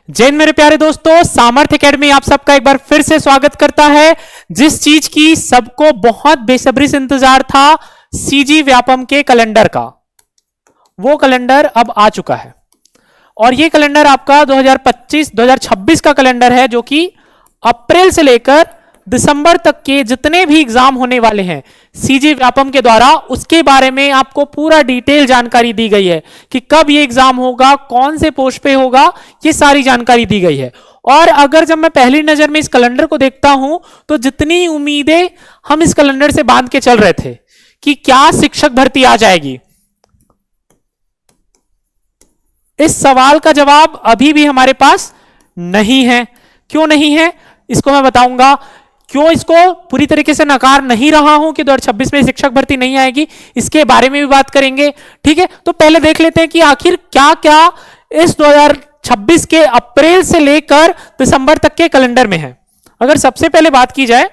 जय हिंद मेरे प्यारे दोस्तों, सामर्थ्य एकेडमी आप सबका एक बार फिर से स्वागत करता है। जिस चीज की सबको बहुत बेसब्री से इंतजार था, सीजी व्यापम के कैलेंडर का, वो कैलेंडर अब आ चुका है। और ये कैलेंडर आपका 2025-2026 का कैलेंडर है, जो कि अप्रैल से लेकर दिसंबर तक के जितने भी एग्जाम होने वाले हैं सीजी व्यापम के द्वारा, उसके बारे में आपको पूरा डिटेल जानकारी दी गई है कि कब ये एग्जाम होगा, कौन से पोस्ट पे होगा, ये सारी जानकारी दी गई है। और अगर जब मैं पहली नजर में इस कैलेंडर को देखता हूं तो जितनी उम्मीदें हम इस कैलेंडर से बांध के चल रहे थे कि क्या शिक्षक भर्ती आ जाएगी, इस सवाल का जवाब अभी भी हमारे पास नहीं है। क्यों नहीं है इसको मैं बताऊंगा। क्यों इसको पूरी तरीके से नकार नहीं रहा हूं कि 2026 में शिक्षक भर्ती नहीं आएगी, इसके बारे में भी बात करेंगे। ठीक है, तो पहले देख लेते हैं कि आखिर क्या क्या इस 2026 के अप्रैल से लेकर दिसंबर तक के कैलेंडर में है। अगर सबसे पहले बात की जाए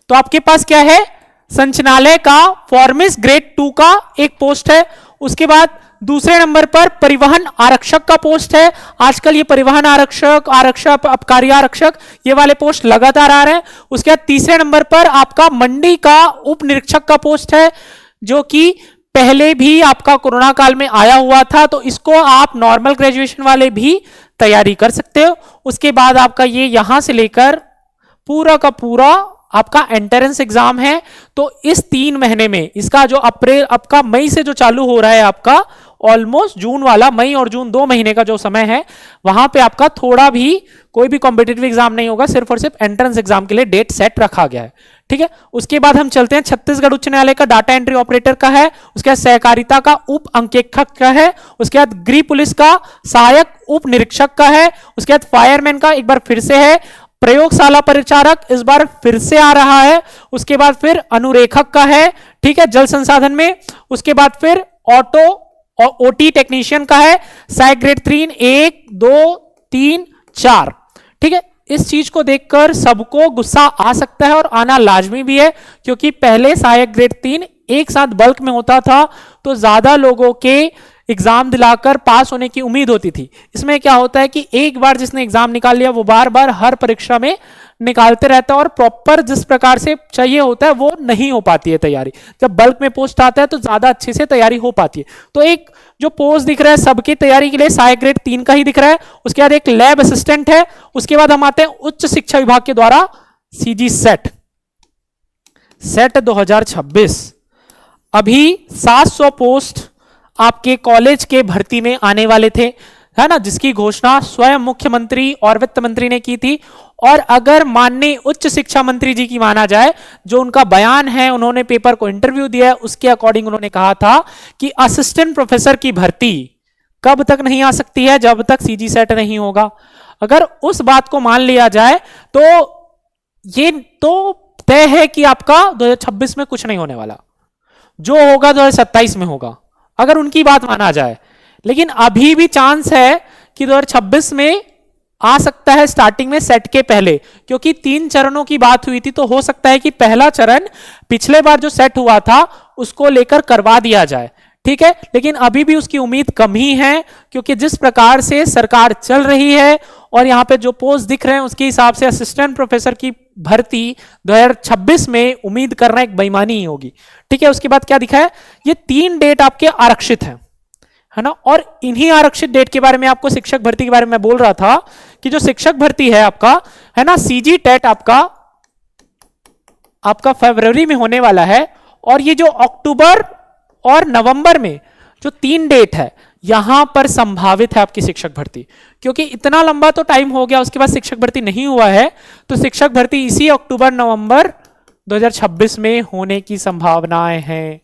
तो आपके पास क्या है, संचालय का फॉर्मिस्ट ग्रेड 2 का एक पोस्ट है। उसके बाद दूसरे नंबर पर परिवहन आरक्षक का पोस्ट है। आजकल ये परिवहन आरक्षक, आबकारी आरक्षक, ये वाले पोस्ट लगातार आ रहे हैं। उसके बाद तीसरे नंबर पर आपका मंडी का उप निरीक्षक का पोस्ट है, जो कि पहले भी आपका कोरोना काल में आया हुआ था, तो इसको आप नॉर्मल ग्रेजुएशन वाले भी तैयारी कर सकते हो। उसके बाद आपका ये यहां से लेकर पूरा का पूरा आपका एंट्रेंस एग्जाम है। तो इस 3 महीने में इसका जो अप्रैल आपका मई से जो चालू हो रहा है, आपका ऑलमोस्ट जून वाला, मई और जून 2 महीने का जो समय है, वहां पे आपका थोड़ा भी कोई भी कॉम्पिटिटिव एग्जाम नहीं होगा, सिर्फ और सिर्फ एंट्रेंस एग्जाम के लिए डेट सेट रखा गया है। ठीक है, उसके बाद हम चलते हैं, छत्तीसगढ़ उच्च न्यायालय का डाटा एंट्री ऑपरेटर का है। उसके बाद सहकारिता का उप अंकेक्षक का है। उसके बाद गृह पुलिस का सहायक उप निरीक्षक का है। उसके बाद फायरमैन का एक बार फिर से है। प्रयोगशाला परिचारक इस बार फिर से आ रहा है। उसके बाद फिर अनुरेखक का है, ठीक है, जल संसाधन में। उसके बाद फिर ऑटो और ओटी टेक्नीशियन का है, सहायक ग्रेड 3 1 2 3 4। ठीक है, इस चीज को देखकर सबको गुस्सा आ सकता है और आना लाजमी भी है, क्योंकि पहले सहायक ग्रेड 3 एक साथ बल्क में होता था, तो ज्यादा लोगों के एग्जाम दिलाकर पास होने की उम्मीद होती थी। इसमें क्या होता है कि एक बार जिसने एग्जाम निकाल लिया वो बार बार हर परीक्षा में निकालते रहता है, और प्रॉपर जिस प्रकार से चाहिए होता है वो नहीं हो पाती है तैयारी। जब बल्क में पोस्ट आता है तो ज्यादा अच्छे से तैयारी हो पाती है। तो एक जो पोस्ट दिख रहा है सबकी तैयारी के लिए, सहायक ग्रेड 3 का ही दिख रहा है। उसके बाद एक लैब असिस्टेंट है। उसके बाद हम आते हैं उच्च शिक्षा विभाग के द्वारा सीजी सेट 2026। अभी 700 पोस्ट आपके कॉलेज के भर्ती में आने वाले थे, है ना, जिसकी घोषणा स्वयं मुख्यमंत्री और वित्त मंत्री ने की थी। और अगर माननीय उच्च शिक्षा मंत्री जी की माना जाए, जो उनका बयान है, उन्होंने पेपर को इंटरव्यू दिया है, उसके अकॉर्डिंग उन्होंने कहा था कि असिस्टेंट प्रोफेसर की भर्ती कब तक नहीं आ सकती है, जब तक सीजी सेट नहीं होगा। अगर उस बात को मान लिया जाए तो ये तो तय है कि आपका 2026 में कुछ नहीं होने वाला, जो होगा 2027 में होगा, अगर उनकी बात माना जाए। लेकिन अभी भी चांस है कि 2026 में आ सकता है, स्टार्टिंग में सेट के पहले, क्योंकि 3 चरणों की बात हुई थी, तो हो सकता है कि पहला चरण पिछले बार जो सेट हुआ था उसको लेकर करवा दिया जाए। ठीक है, लेकिन अभी भी उसकी उम्मीद कम ही है, क्योंकि जिस प्रकार से सरकार चल रही है और यहां पे जो पोस्ट दिख रहे हैं उसके हिसाब से असिस्टेंट प्रोफेसर की भर्ती 2026 में उम्मीद करना एक बेईमानी ही होगी। ठीक है, उसके बाद क्या दिखा है, ये 3 डेट आपके आरक्षित हैं, है ना। और इन्हीं आरक्षित डेट के बारे में आपको शिक्षक भर्ती के बारे में बोल रहा था कि जो शिक्षक भर्ती है आपका, है ना, सीजी टेट आपका फरवरी में होने वाला है। और ये जो अक्टूबर और नवंबर में जो 3 डेट है, यहां पर संभावित है आपकी शिक्षक भर्ती, क्योंकि इतना लंबा तो टाइम हो गया, उसके बाद शिक्षक भर्ती नहीं हुआ है, तो शिक्षक भर्ती इसी अक्टूबर नवंबर 2026 में होने की संभावनाएं हैं।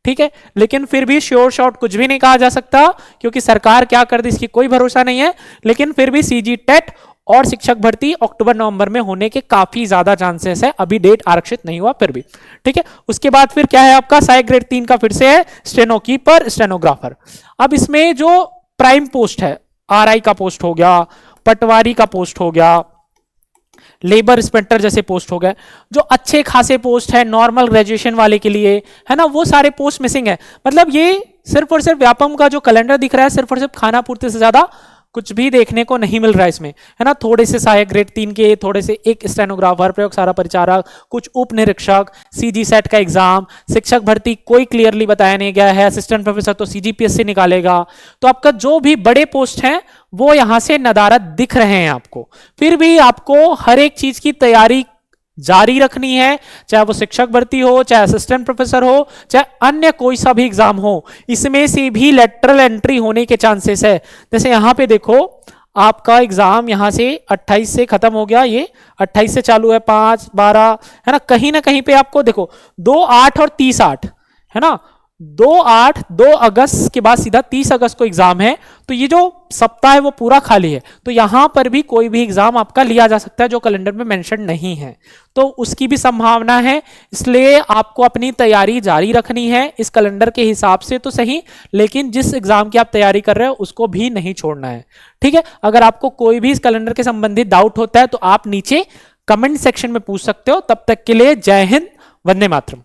ठीक है, लेकिन फिर भी श्योर शॉट कुछ भी नहीं कहा जा सकता, क्योंकि सरकार क्या कर दी इसकी कोई भरोसा नहीं है। लेकिन फिर भी सीजी टेट और शिक्षक भर्ती अक्टूबर नवंबर में होने के काफी ज्यादा चांसेस है, अभी डेट आरक्षित नहीं हुआ फिर भी। ठीक है, उसके बाद फिर क्या है आपका, सहायक ग्रेड 3 का फिर से है, स्टेनो कीपर, स्टेनोग्राफर। अब इसमें जो प्राइम पोस्ट है, आरआई का पोस्ट हो गया, पटवारी का पोस्ट हो गया, लेबर इंस्पेक्टर जैसे पोस्ट हो गए, जो अच्छे खासे पोस्ट है नॉर्मल ग्रेजुएशन वाले के लिए, है ना, वो सारे पोस्ट मिसिंग है। मतलब ये सिर्फ और सिर्फ व्यापम का जो कैलेंडर दिख रहा है, सिर्फ और सिर्फ खाना पूर्ति से ज्यादा कुछ भी देखने को नहीं मिल रहा है इसमें, है ना। थोड़े से सहायक ग्रेड 3 के, थोड़े से एक स्टेनोग्राफर, प्रयोगशाला परिचारक, कुछ उप निरीक्षक, सीजी सेट का एग्जाम, शिक्षक भर्ती कोई क्लियरली बताया नहीं गया है, असिस्टेंट प्रोफेसर तो सीजीपीएस से निकालेगा। तो आपका जो भी बड़े पोस्ट हैं वो यहां से नदारद दिख रहे हैं आपको। फिर भी आपको हर एक चीज की तैयारी जारी रखनी है, चाहे वो शिक्षक भर्ती हो, चाहे असिस्टेंट प्रोफेसर हो, चाहे अन्य कोई सा भी एग्जाम हो, इसमें से भी लेटरल एंट्री होने के चांसेस है। जैसे यहां पे देखो आपका एग्जाम यहां से 28 से खत्म हो गया, ये 28 से चालू है, 5 12, है ना कहीं पे आपको देखो 2 8 और 30 8, है ना। 2 अगस्त के बाद सीधा 30 अगस्त को एग्जाम है, तो ये जो सप्ताह है वो पूरा खाली है। तो यहां पर भी कोई भी एग्जाम आपका लिया जा सकता है जो कैलेंडर में मेंशन नहीं है, तो उसकी भी संभावना है। इसलिए आपको अपनी तैयारी जारी रखनी है इस कैलेंडर के हिसाब से तो सही, लेकिन जिस एग्जाम की आप तैयारी कर रहे हो उसको भी नहीं छोड़ना है, ठीक है। अगर आपको कोई भी इस कैलेंडर के संबंधित डाउट होता है तो आप नीचे कमेंट सेक्शन में पूछ सकते हो। तब तक के लिए जय हिंद, वंदे मातरम।